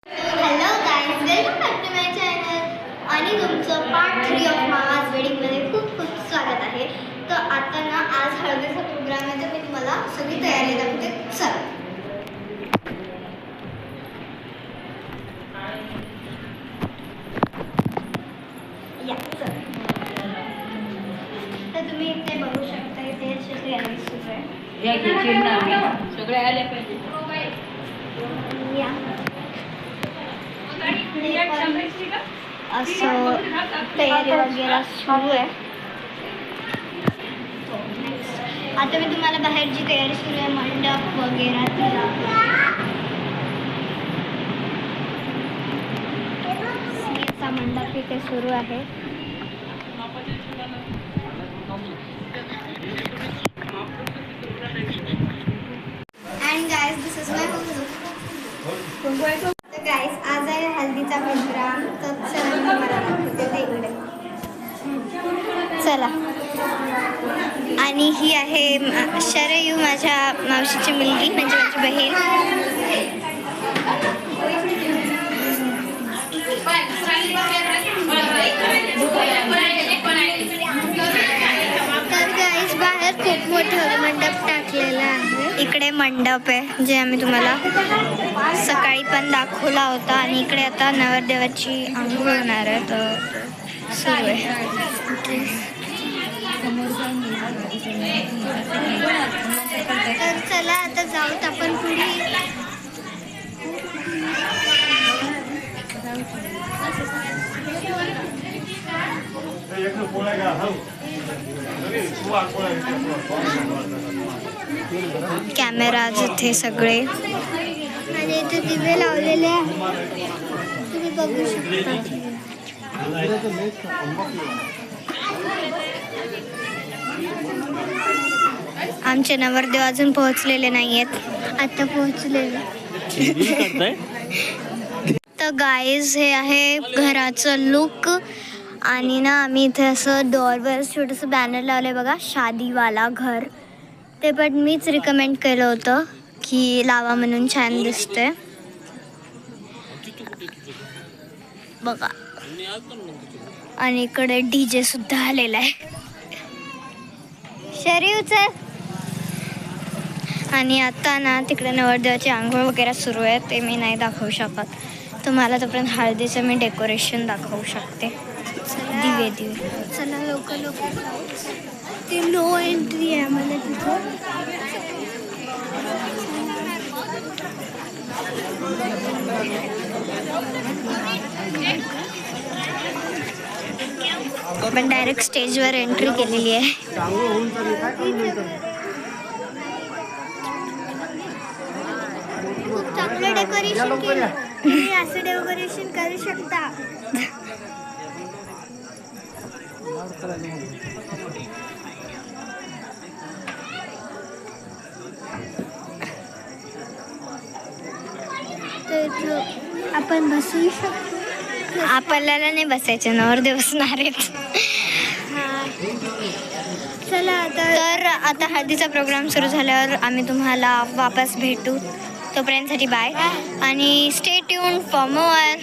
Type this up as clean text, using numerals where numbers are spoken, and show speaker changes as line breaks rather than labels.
Hello guys, welcome back to my channel आणि तुमचं part 3 of महाज वेडिंगमध्ये खूप खूप स्वागत आहे. तर आता ना आज हळदीचा प्रोग्राम आहे, तर मी तुम्हाला सगळी तयारी दाखवते. चला या चला. तर तुम्ही इथे बघू शकता, इथे अशी तयारी सुरू आहे.
सगळे आले पाहिजे.
या असं तयारी वगैरे सुरू आहे. आता मी तुम्हाला बाहेरची तयारी सुरू आहे, मंडप वगैरे तिचा मंडप इथे सुरू आहे. And guys, this is my home look. तर गाईज, आज आहे हल्दीचा प्रोग्राम. तर चला मी तुम्हाला दाखवते ते इकडे. चला. आणि ही आहे शरयू, माझ्या मावशीची मुलगी, म्हणजे माझी बहीण. तर गाईज, बाहेर खूप मोठं मंडप टाकलेला आहे. इकडे मंडप आहे, जे आम्ही तुम्हाला सकाळी पण दाखवला होता. आणि इकडे आता नवरदेवाची आंघोळ होणार आहे, तर सुरू आहे. तर चला आता जाऊत आपण पुढे. कॅमेरा इथे सगळे आणि इथे दिवे लावलेले आहेत, तुम्ही बघू शकता. आमचे नवरदेव अजून पोहोचलेले नाही आहेत, आता पोहोचलेले. तर गाईज, हे आहे घराचं लुक. आणि ना आम्ही इथे असं डोअरवर छोटंसं बॅनर लावलं बघा, शादीवाला घर. ते पण मीच रिकमेंड केलं होतं की लावा म्हणून, छान दिसते बघा. आणि इकडे DJ सुद्धा आलेला आहे, शरीवचं. आणि आता ना तिकडे नवरदेवाची आंघोळ वगैरे सुरू आहे, ते मी नाही दाखवू शकत तुम्हाला. तोपर्यंत हळदीचं मी डेकोरेशन दाखवू शकते. दिवे दिवे चला लवकर लवकर. ते नो एंट्री आहे मला तिथं. आपण डायरेक्ट स्टेजवर एंट्री केलेली आहे. खूप चांगलं डेकोरेशन केलं. तुम्ही असं डेकोरेशन करू शकता. तर आपण बसू शकतो. आपल्याला नाही बसायचे, नवरदेव बसणार आहेत. चला आता. आता हळदीचा प्रोग्राम सुरू झाल्यावर आम्ही तुम्हाला वापस भेटू. तोपर्यंतसाठी बाय आणि स्टे ट्यून फॉर मोर.